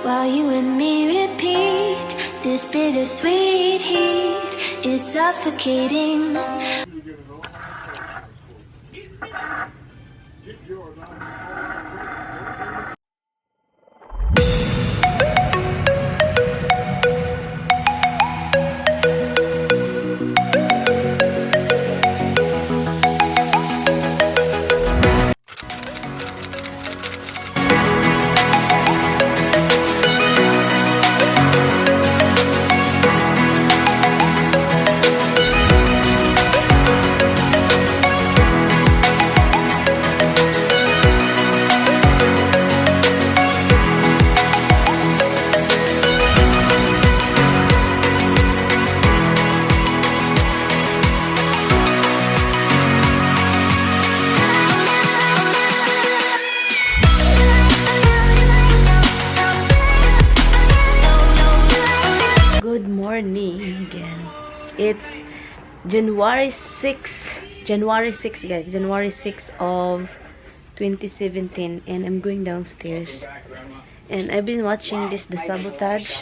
while you and me repeat. This bittersweet heat is suffocating. Again, it's January 6th guys, January 6th of 2017, and I'm going downstairs, and I've been watching the Sabotage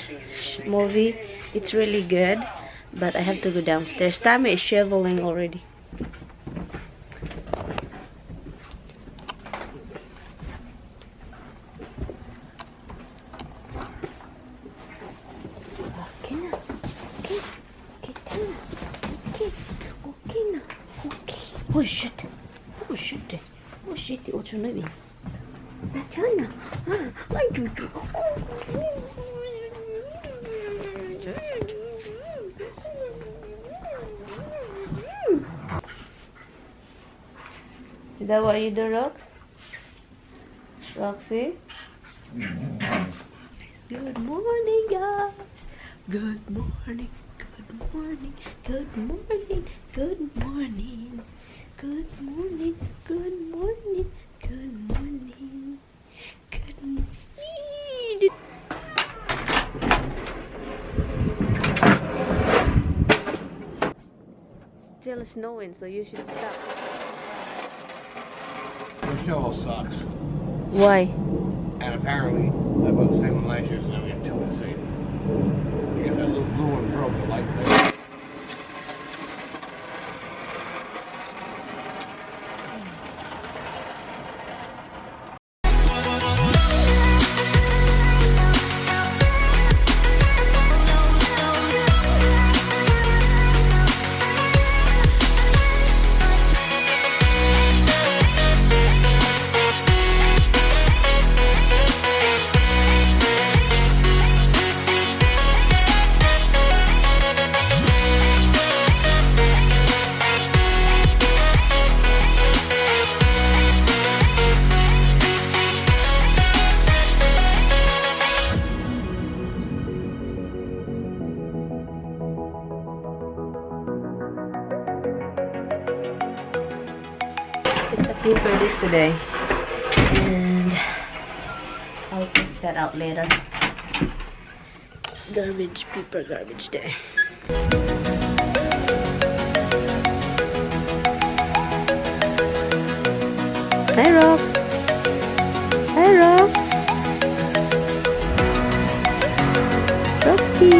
movie. It's really good, but I have to go downstairs. Tammy is shoveling already. Oh shit. Oh shit. Oh shit. What's your name? Natana. I do. Is that what you do, Rox? Roxy? Good morning, guys. Good morning. Good morning. Good morning. Good morning. Good morning, good morning, good morning, good morning. Still snowing, so you should stop. The shovel sucks. Why? And apparently, I bought the same one last year, so now we got two of the same. Because that little blue one broke the light bulb. It's a paper day today, and I'll take that out later. Garbage, paper garbage day. Hi, Rox. Hi, Rox. Rocky.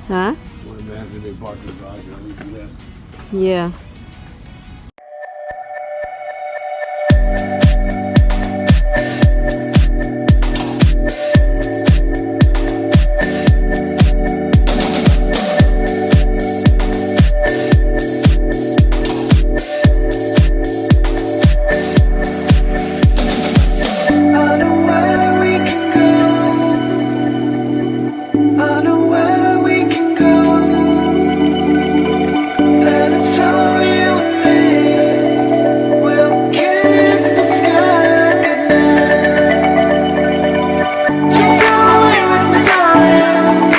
Huh? When after they park the garage, we do that. Yeah. I know where we can go. I know where we can go. And it's all you and me. We'll kiss the sky goodnight. Just go away with me, darling.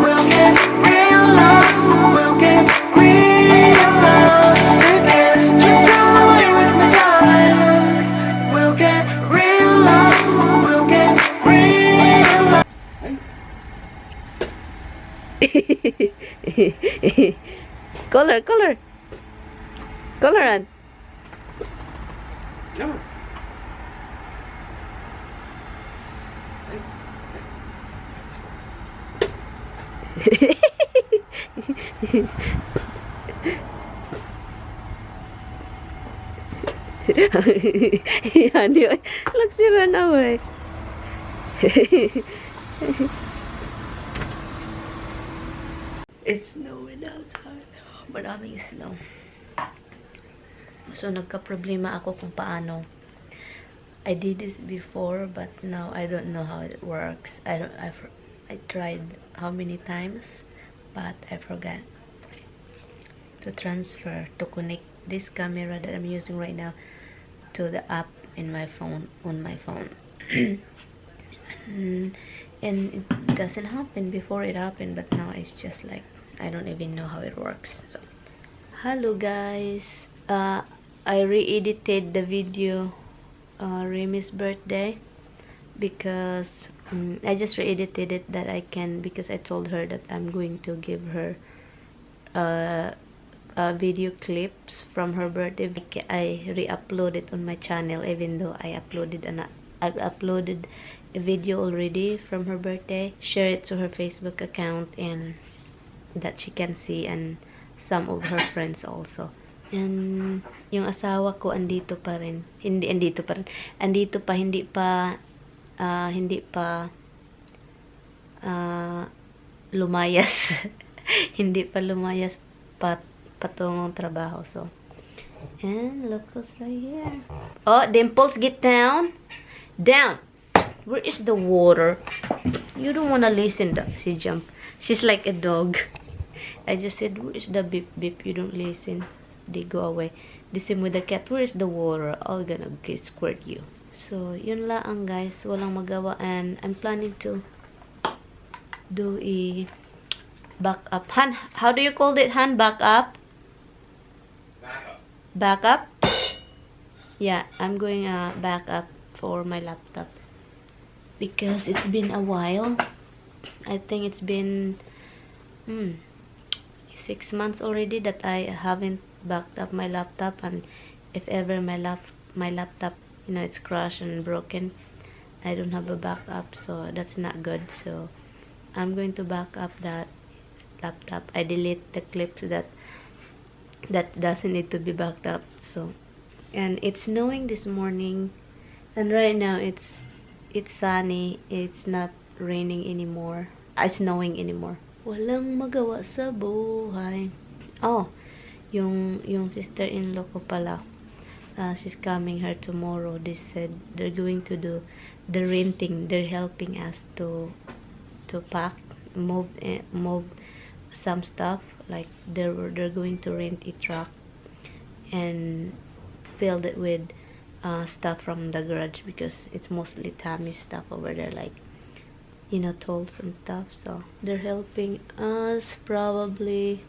We'll get real lost. We'll get real lost again. Just go away with me, darling. We'll get real lost. We'll get real lost. Color, color. Coloran. Come on. Yan yun. Look, si run away. It's snowing outside. Maraming snow. So, nagka-problema ako kung paano. I did this before, but now I don't know how it works. I tried how many times, but I forgot to transfer, to connect this camera that I'm using right now to the app in my phone, on my phone. and it doesn't happen. Before it happened, but now it's just like I don't even know how it works. So, hello guys. I re-edited the video Remy's birthday because I just re-edited it that I can, because I told her that I'm going to give her video clips from her birthday. I re-upload it on my channel, even though I've uploaded a video already from her birthday. Share it to her Facebook account and that she can see, and some of her friends also. And yung asawa ko andito pa rin. Andito pa, hindi pa lumayas. Hindi pa lumayas patungong trabaho. So, and look who's right here. Oh, Dimples, get down. Down. Where is the water? You don't wanna listen. She jumped. She's like a dog. I just said, where is the beep beep? You don't listen. They go away. The same with the cat. Where is the water? I'm gonna squirt you. So, yun lang guys. Walang magawa. And I'm planning to do a backup. Han, how do you call it, Han? Backup? Backup? Yeah, I'm going backup for my laptop. Because it's been a while. I think it's been 6 months already that I haven't backed up my laptop, and if ever my laptop, you know, it's crashed and broken, I don't have a backup, so that's not good. So I'm going to back up that laptop. I delete the clips that doesn't need to be backed up. So, and it's snowing this morning, and right now it's sunny. It's not raining anymore. It's snowing anymore. Walang magawa sa buhay. Oh, yung sister-in-law ko pala, she's coming here tomorrow. They said they're going to do the renting. They're helping us to pack, move some stuff. Like they're going to rent a truck and fill it with stuff from the garage, because it's mostly Tammy's stuff over there, like, you know, tools and stuff. So they're helping us probably.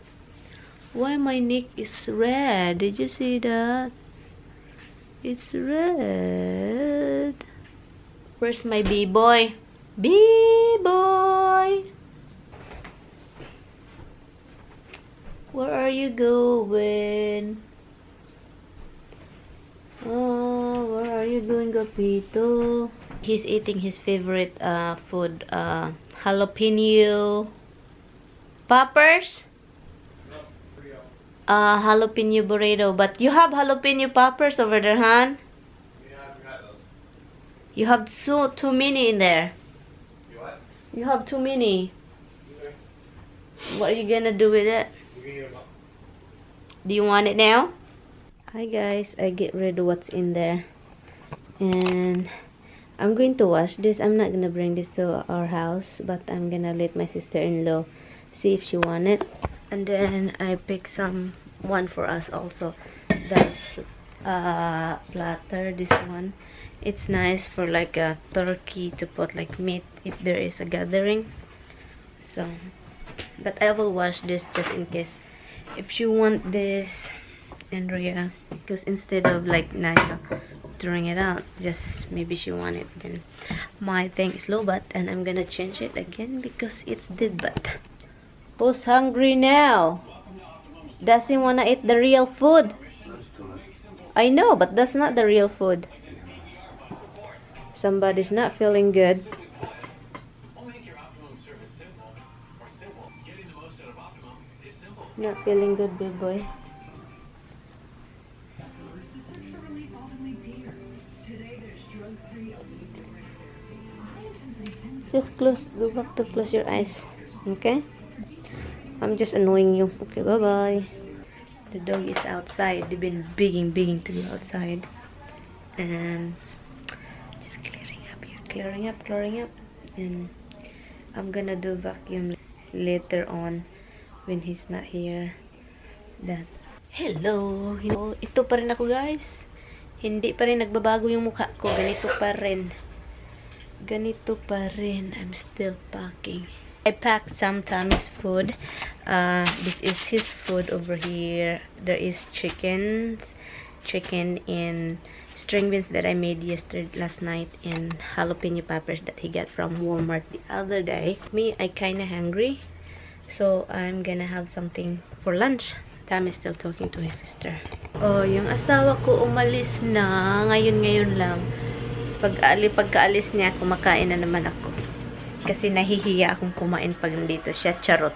Why my neck is red? Did you see that? It's red. Where's my B-boy? B-boy! Where are you going? Oh, where are you going, Gapito? He's eating his favorite food, jalapeno Poppers? Jalapeno burrito. But you have jalapeno poppers over there, hon? You have too many in there. You have too many. What are you gonna do with it? Do you want it now? Hi guys, I get rid of what's in there. And I'm going to wash this. I'm not gonna bring this to our house, but I'm gonna let my sister-in-law see if she want it. And then I pick one for us also. That platter, this one. It's nice for like a turkey to put like meat if there is a gathering. So, but I will wash this just in case. If you want this, Andrea, because instead of like Naila throwing it out, just maybe she want it, then my thing is low bat and I'm gonna change it again because it's dead bat. Who's hungry now? Doesn't wanna eat the real food. I know, but that's not the real food. Somebody's not feeling good. Not feeling good, big boy. Just close, go back to close your eyes. Okay? I'm just annoying you. Okay, bye-bye. The dog is outside. They've been begging to be outside. And just clearing up here. Clearing up. And I'm gonna do vacuum later on when he's not here. That. Hello. Ito pa rin ako, guys. Hindi pa rin nagbabago yung mukha ko. Ganito pa rin. I'm still packing. I packed some Tommy's food. This is his food over here. There is chicken and string beans that I made last night, and jalapeno peppers that he got from Walmart the other day. Me, I kinda hungry, so I'm gonna have something for lunch. Tommy's still talking to his sister. Oh, yung asawa ko umalis na. Ngayon lang. Pagkaalis niya, kumakain na naman ako. Kasi nahihiya akong kumain pag nandito siya. Charot.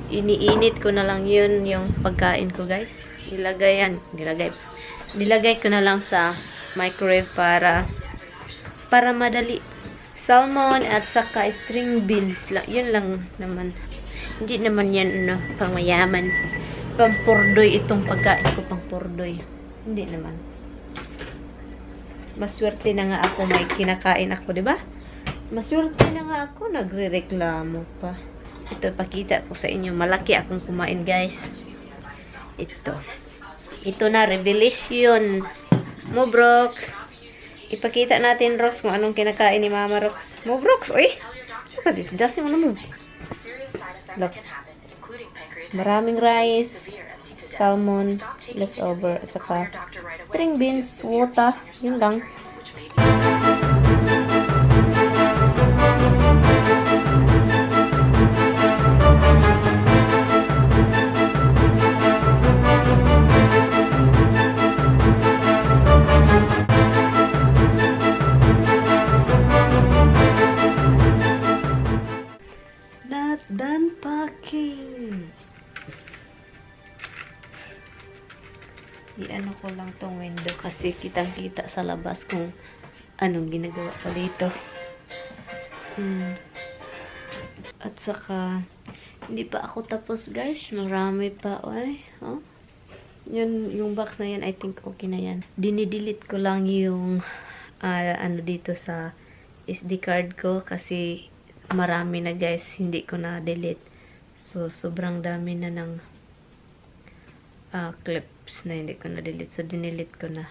Iniinit ko na lang yun, yung pagkain ko, guys. Nilagay ko na lang sa microwave para madali. Salmon at saka string beans lang. Yun lang naman. Hindi naman yan pangmayaman. Pampurdoy itong pagkain ko, pampurdoy. Hindi naman. Maswerte na nga ako, may kinakain ako, 'di ba? Maswerte na nga ako, nagrereklamo pa. Ito, pakita ko sa inyo. Malaki akong kumain, guys. Ito na, revelation. Mo, Brox. Ipakita natin, Rox, kung anong kinakain ni Mama Rox. Mo, Brox, oy. Look at this. Dustin mo na mo. Look. Maraming rice, salmon, leftover, at saka string beans, water. Yun lang. Not done packing. I-ano ko lang tong window kasi kitang-kita sa labas kung anong ginagawa ko dito. At saka hindi pa ako tapos, guys. Marami pa. Ay, oh. Yun, yung box na yan, I think okay na yan. Dinidelete ko lang yung ano dito sa SD card ko kasi marami na, guys, hindi ko na delete. So sobrang dami na ng clips na hindi ko na delete. So dinelete ko na.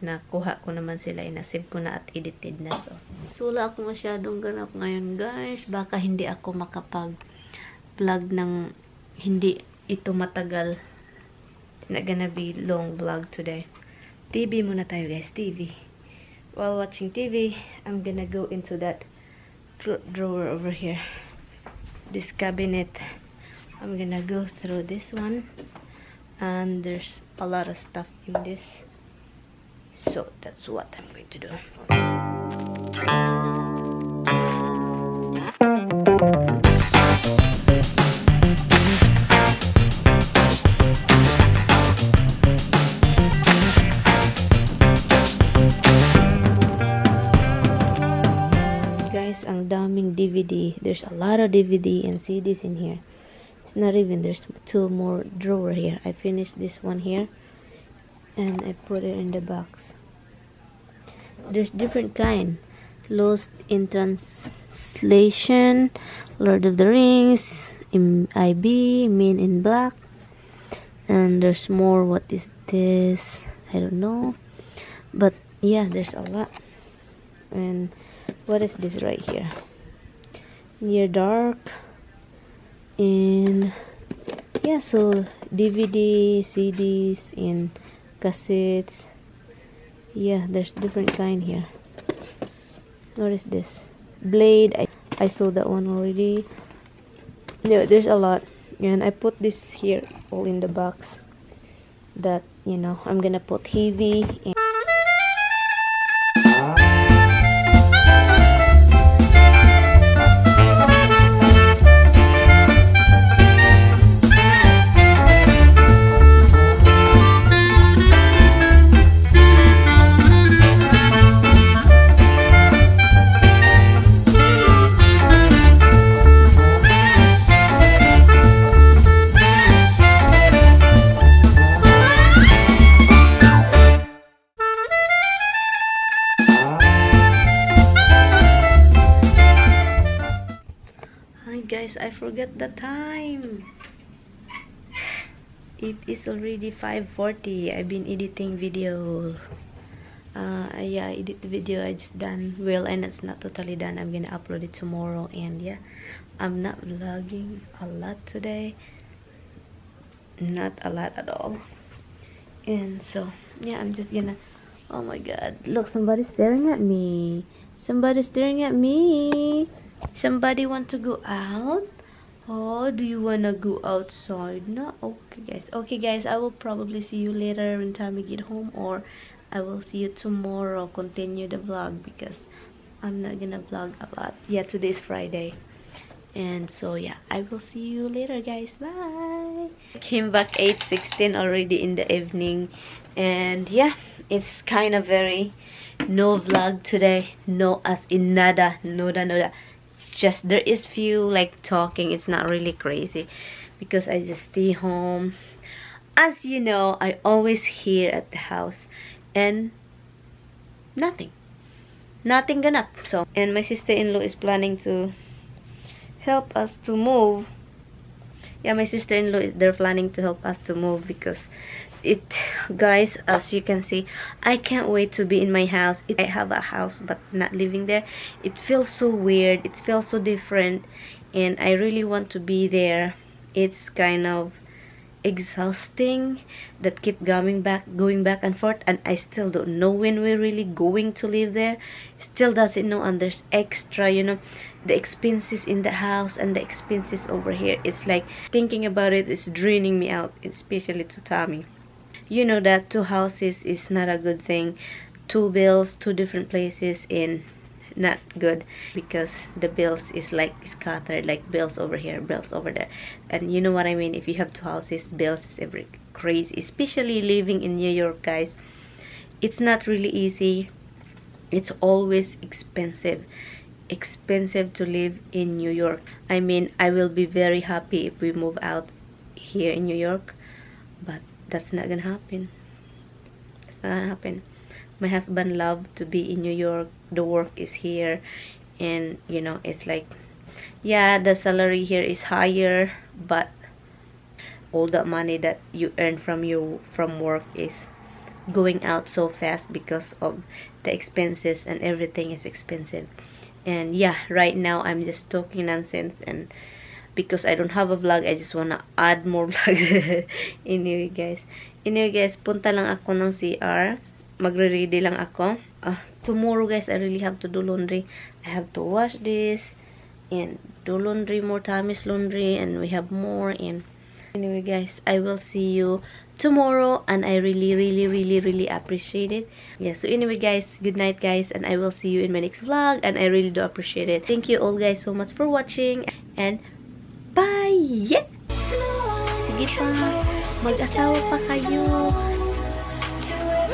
Nakuha ko naman sila, inasave ko na at edited na. So wala ako masyadong ganap ngayon, guys. Baka hindi ako makapag-vlog ng hindi ito matagal. It's not gonna be long vlog today. TV muna tayo, guys. TV. While watching TV, I'm gonna go into that drawer over here. This cabinet. I'm gonna go through this one. And there's a lot of stuff in this. So that's what I'm going to do. guys, ang daming DVD. There's a lot of DVD and CDs in here. It's not even, there's 2 more drawer here. I finished this one here and I put it in the box. There's different kind. Lost in Translation, Lord of the Rings, IB, Men in Black, and there's more. What is this? I don't know, but yeah, there's a lot. And what is this right here? Near Dark. And yeah, so DVD, CDs, and cassettes. Yeah, there's different kind here. What is this? Blade. I saw that one already. Yeah, there's a lot, and I put this here all in the box. That, you know, I'm gonna put heavy. And guys, I forgot the time. It is already 5:40. I've been editing video. Yeah, I edit the video. I just done. Well, and it's not totally done. I'm gonna upload it tomorrow. And yeah, I'm not vlogging a lot today. Not a lot at all. And so yeah, I'm just gonna. Oh my God! Look, somebody's staring at me. Somebody's staring at me. Somebody want to go out? Oh, do you wanna go outside? No? Okay guys. Okay guys, I will probably see you later when time we get home, or I will see you tomorrow. Continue the vlog because I'm not gonna vlog a lot. Yeah, today is Friday. And so yeah, I will see you later guys. Bye. Came back 8:16 already in the evening. And yeah, it's kind of very no vlog today. No as in nada. Nada. Just there is few like talking. It's not really crazy because I just stay home. As you know, I always here at the house and nothing gonna. So, and my sister-in-law is planning to help us to move. Yeah, my sister-in-law, they're planning to help us to move because guys, as you can see, I can't wait to be in my house. I have a house but not living there. It feels so weird. It feels so different, and I really want to be there. It's kind of exhausting that keep going back and forth, and I still don't know when we're really going to live there. Still doesn't know, and there's extra, you know, the expenses in the house and the expenses over here. It's like thinking about it is draining me out, especially to Tommy. You know that 2 houses is not a good thing. 2 bills, 2 different places, and not good because the bills is like scattered, like bills over here, bills over there. And you know what I mean? If you have 2 houses, bills is every crazy, especially living in New York, guys. It's not really easy. It's always expensive to live in New York. I mean, I will be very happy if we move out here in New York, but that's not gonna happen. It's not gonna happen. My husband loved to be in New York. The work is here, and you know, it's like, yeah, the salary here is higher, but all that money that you earn from work is going out so fast because of the expenses, and everything is expensive. And yeah, right now I'm just talking nonsense, and because I don't have a vlog, I just wanna add more vlogs. Anyway guys, punta lang ako ng CR. Magre-ready lang ako. Tomorrow guys, I really have to do laundry. I have to wash this and do laundry, more Tommy's laundry, and we have more. And anyway guys, I will see you tomorrow, and I really appreciate it. Yeah, so anyway guys, good night guys, and I will see you in my next vlog, and I really do appreciate it. Thank you all guys so much for watching, and bye! Yeah! Sige pa, mag-asawa pa kayo.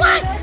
What?